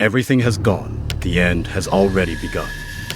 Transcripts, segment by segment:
Everything has gone. The end has already begun.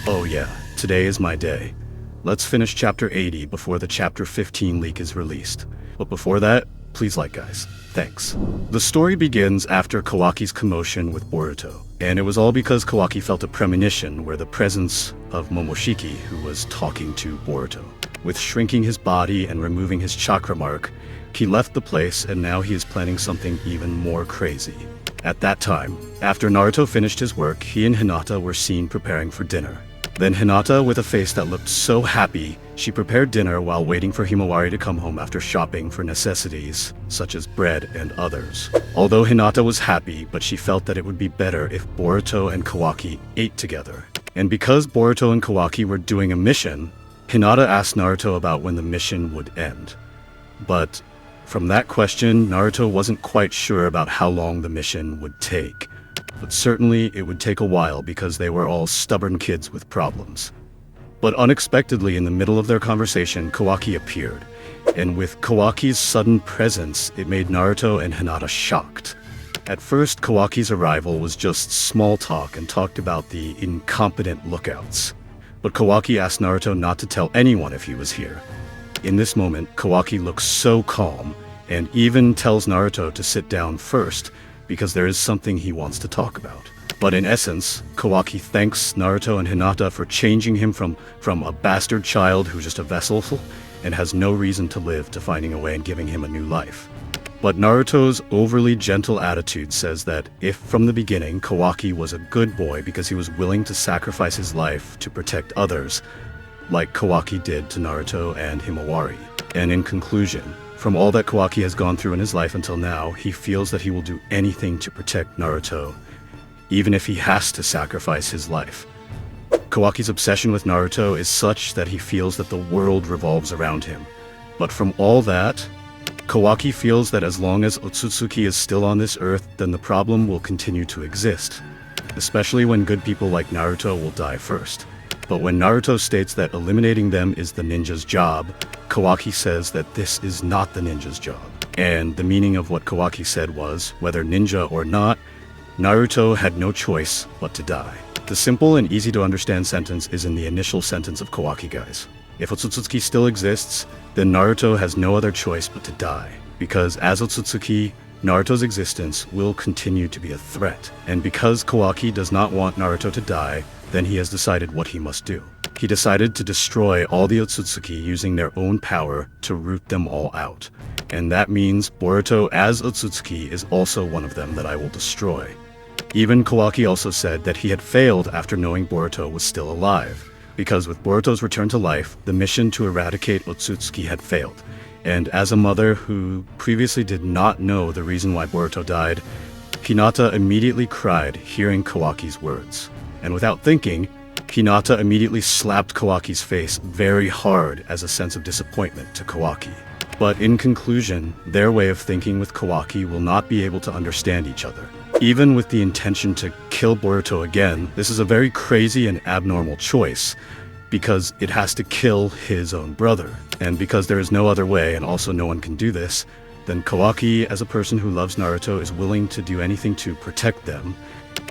Oh yeah, today is my day. Let's finish chapter 80 before the chapter 15 leak is released. But before that, please like guys. Thanks. The story begins after Kawaki's commotion with Boruto, and it was all because Kawaki felt a premonition where the presence of Momoshiki, who was talking to Boruto. With shrinking his body and removing his chakra mark, he left the place and now he is planning something even more crazy. At that time, after Naruto finished his work, he and Hinata were seen preparing for dinner. Then Hinata, with a face that looked so happy, she prepared dinner while waiting for Himawari to come home after shopping for necessities, such as bread and others. Although Hinata was happy, but she felt that it would be better if Boruto and Kawaki ate together. And because Boruto and Kawaki were doing a mission, Hinata asked Naruto about when the mission would end. But from that question, Naruto wasn't quite sure about how long the mission would take. But certainly it would take a while because they were all stubborn kids with problems. But unexpectedly in the middle of their conversation, Kawaki appeared. And with Kawaki's sudden presence, it made Naruto and Hinata shocked. At first, Kawaki's arrival was just small talk and talked about the incompetent lookouts. But Kawaki asked Naruto not to tell anyone if he was here. In this moment, Kawaki looks so calm and even tells Naruto to sit down first because there is something he wants to talk about. But in essence, Kawaki thanks Naruto and Hinata for changing him from a bastard child who's just a vessel and has no reason to live to finding a way and giving him a new life. But Naruto's overly gentle attitude says that if from the beginning Kawaki was a good boy because he was willing to sacrifice his life to protect others, like Kawaki did to Naruto and Himawari. And in conclusion, from all that Kawaki has gone through in his life until now, he feels that he will do anything to protect Naruto, even if he has to sacrifice his life. Kawaki's obsession with Naruto is such that he feels that the world revolves around him. But from all that, Kawaki feels that as long as Otsutsuki is still on this earth, then the problem will continue to exist, especially when good people like Naruto will die first. But when Naruto states that eliminating them is the ninja's job, Kawaki says that this is not the ninja's job. And the meaning of what Kawaki said was, whether ninja or not, Naruto had no choice but to die. The simple and easy to understand sentence is in the initial sentence of Kawaki, guys. If Otsutsuki still exists, then Naruto has no other choice but to die. Because as Otsutsuki, Naruto's existence will continue to be a threat. And because Kawaki does not want Naruto to die, then he has decided what he must do. He decided to destroy all the Otsutsuki using their own power to root them all out. And that means Boruto as Otsutsuki is also one of them that I will destroy. Even Kawaki also said that he had failed after knowing Boruto was still alive, because with Boruto's return to life, the mission to eradicate Otsutsuki had failed. And as a mother who previously did not know the reason why Boruto died, Hinata immediately cried hearing Kawaki's words. And without thinking, Hinata immediately slapped Kawaki's face very hard as a sense of disappointment to Kawaki. But in conclusion, their way of thinking with Kawaki will not be able to understand each other. Even with the intention to kill Boruto again, this is a very crazy and abnormal choice, because it has to kill his own brother. And because there is no other way, and also no one can do this, then Kawaki, as a person who loves Naruto, is willing to do anything to protect them,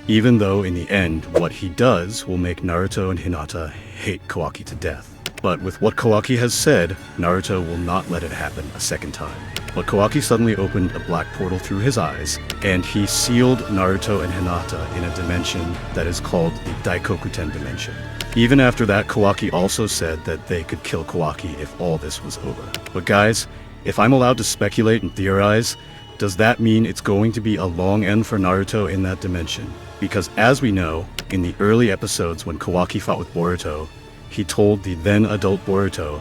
even though in the end, what he does will make Naruto and Hinata hate Kawaki to death. But with what Kawaki has said, Naruto will not let it happen a second time. But Kawaki suddenly opened a black portal through his eyes, and he sealed Naruto and Hinata in a dimension that is called the Daikokuten dimension. Even after that, Kawaki also said that they could kill Kawaki if all this was over. But guys, if I'm allowed to speculate and theorize, does that mean it's going to be a long end for Naruto in that dimension? Because as we know, in the early episodes when Kawaki fought with Boruto, he told the then adult Boruto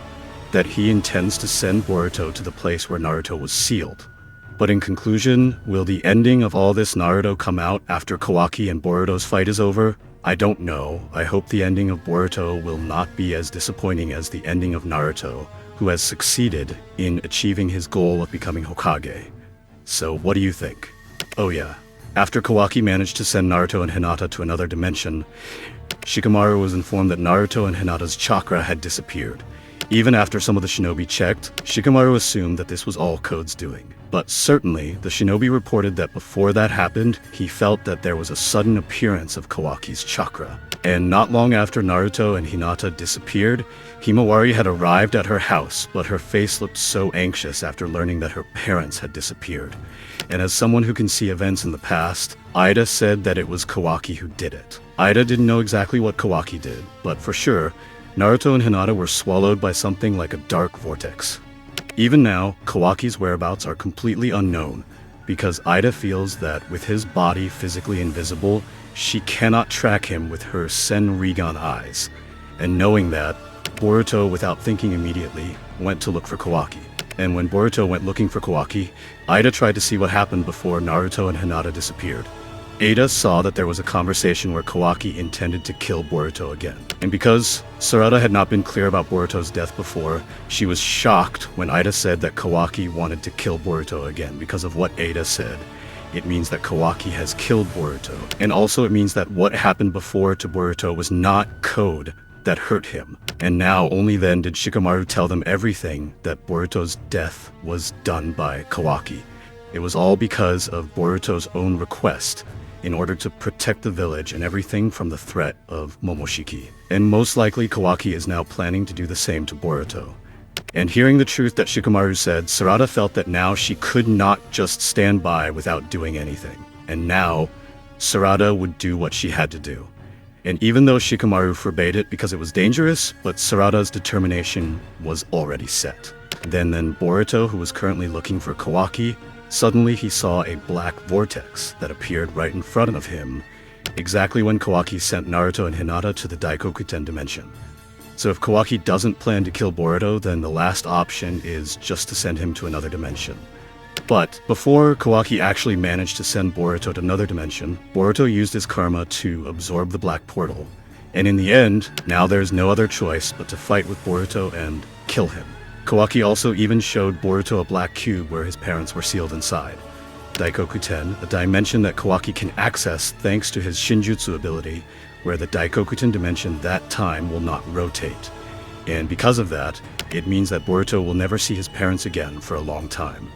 that he intends to send Boruto to the place where Naruto was sealed. But in conclusion, will the ending of all this Naruto come out after Kawaki and Boruto's fight is over? I don't know. I hope the ending of Boruto will not be as disappointing as the ending of Naruto, who has succeeded in achieving his goal of becoming Hokage. So what do you think? Oh yeah, after Kawaki managed to send Naruto and Hinata to another dimension, Shikamaru was informed that Naruto and Hinata's chakra had disappeared. Even after some of the shinobi checked, Shikamaru assumed that this was all Code's doing. But certainly, the shinobi reported that before that happened, he felt that there was a sudden appearance of Kawaki's chakra. And not long after Naruto and Hinata disappeared, Himawari had arrived at her house, but her face looked so anxious after learning that her parents had disappeared. And as someone who can see events in the past, Ida said that it was Kawaki who did it. Ida didn't know exactly what Kawaki did, but for sure, Naruto and Hinata were swallowed by something like a dark vortex. Even now, Kawaki's whereabouts are completely unknown, because Ida feels that with his body physically invisible, she cannot track him with her Senrigan eyes. And knowing that, Boruto, without thinking immediately, went to look for Kawaki. And when Boruto went looking for Kawaki, Ida tried to see what happened before Naruto and Hinata disappeared. Ada saw that there was a conversation where Kawaki intended to kill Boruto again. And because Sarada had not been clear about Boruto's death before, she was shocked when Ida said that Kawaki wanted to kill Boruto again because of what Ada said. It means that Kawaki has killed Boruto. And also it means that what happened before to Boruto was not code that hurt him. And now only then did Shikamaru tell them everything that Boruto's death was done by Kawaki. It was all because of Boruto's own request, in order to protect the village and everything from the threat of Momoshiki. And most likely Kawaki is now planning to do the same to Boruto. And hearing the truth that Shikamaru said, Sarada felt that now she could not just stand by without doing anything. And now, Sarada would do what she had to do. And even though Shikamaru forbade it because it was dangerous, but Sarada's determination was already set. Then Boruto, who was currently looking for Kawaki, suddenly he saw a black vortex that appeared right in front of him, exactly when Kawaki sent Naruto and Hinata to the Daikokuten dimension. So if Kawaki doesn't plan to kill Boruto, then the last option is just to send him to another dimension. But before Kawaki actually managed to send Boruto to another dimension, Boruto used his karma to absorb the black portal. And in the end, now there's no other choice but to fight with Boruto and kill him. Kawaki also even showed Boruto a black cube where his parents were sealed inside. Daikokuten, a dimension that Kawaki can access thanks to his Shinjutsu ability, where the Daikokuten dimension that time will not rotate. And because of that, it means that Boruto will never see his parents again for a long time.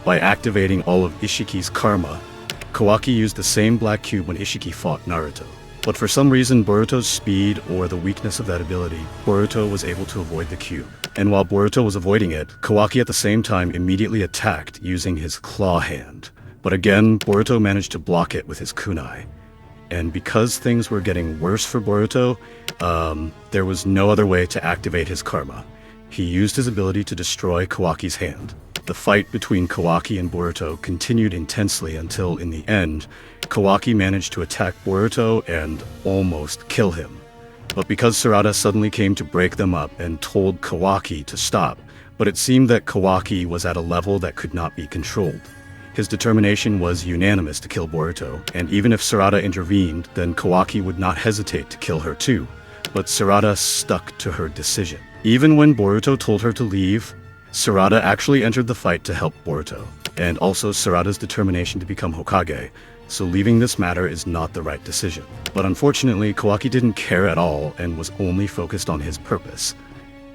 By activating all of Ishiki's karma, Kawaki used the same black cube when Ishiki fought Naruto. But for some reason, Boruto's speed or the weakness of that ability, Boruto was able to avoid the cube. And while Boruto was avoiding it, Kawaki at the same time immediately attacked using his claw hand. But again, Boruto managed to block it with his kunai. And because things were getting worse for Boruto, there was no other way to activate his karma. He used his ability to destroy Kawaki's hand. The fight between Kawaki and Boruto continued intensely until, in the end, Kawaki managed to attack Boruto and almost kill him. But because Sarada suddenly came to break them up and told Kawaki to stop, but it seemed that Kawaki was at a level that could not be controlled. His determination was unanimous to kill Boruto, and even if Sarada intervened, then Kawaki would not hesitate to kill her too. But Sarada stuck to her decision. Even when Boruto told her to leave, Sarada actually entered the fight to help Boruto, and also Sarada's determination to become Hokage, so leaving this matter is not the right decision. But unfortunately, Kawaki didn't care at all and was only focused on his purpose.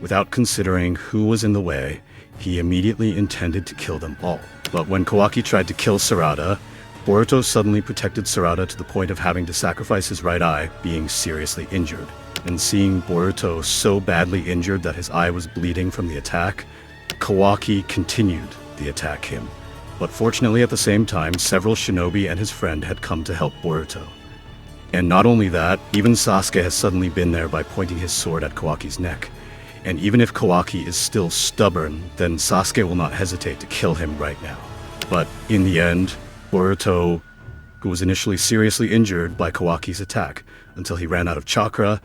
Without considering who was in the way, he immediately intended to kill them all. But when Kawaki tried to kill Sarada, Boruto suddenly protected Sarada to the point of having to sacrifice his right eye, being seriously injured. And seeing Boruto so badly injured that his eye was bleeding from the attack, Kawaki continued the attack him. But fortunately at the same time, several shinobi and his friend had come to help Boruto. And not only that, even Sasuke has suddenly been there by pointing his sword at Kawaki's neck. And even if Kawaki is still stubborn, then Sasuke will not hesitate to kill him right now. But in the end, Boruto, who was initially seriously injured by Kawaki's attack until he ran out of chakra,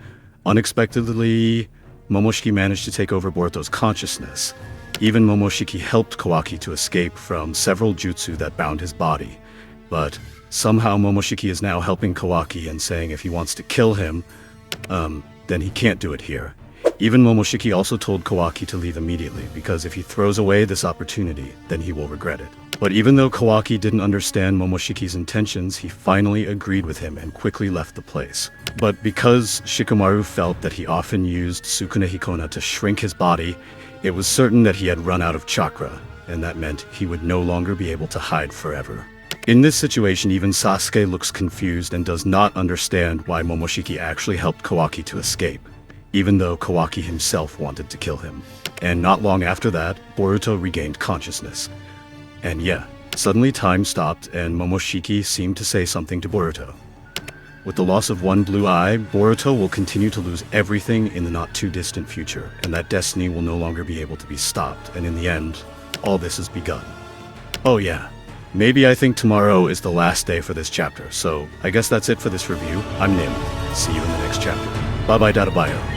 unexpectedly, Momoshiki managed to take over Boruto's consciousness. Even Momoshiki helped Kawaki to escape from several jutsu that bound his body. But somehow Momoshiki is now helping Kawaki and saying if he wants to kill him, then he can't do it here. Even Momoshiki also told Kawaki to leave immediately, because if he throws away this opportunity, then he will regret it. But even though Kawaki didn't understand Momoshiki's intentions, he finally agreed with him and quickly left the place. But because Shikamaru felt that he often used Sukune Hikona to shrink his body, it was certain that he had run out of chakra, and that meant he would no longer be able to hide forever. In this situation, even Sasuke looks confused and does not understand why Momoshiki actually helped Kawaki to escape, even though Kawaki himself wanted to kill him. And not long after that, Boruto regained consciousness. And yeah, suddenly time stopped and Momoshiki seemed to say something to Boruto. With the loss of one blue eye, Boruto will continue to lose everything in the not too distant future, and that destiny will no longer be able to be stopped, and in the end, all this has begun. Oh yeah, maybe I think tomorrow is the last day for this chapter, so I guess that's it for this review. I'm Nim. See you in the next chapter. Bye bye, Databayo.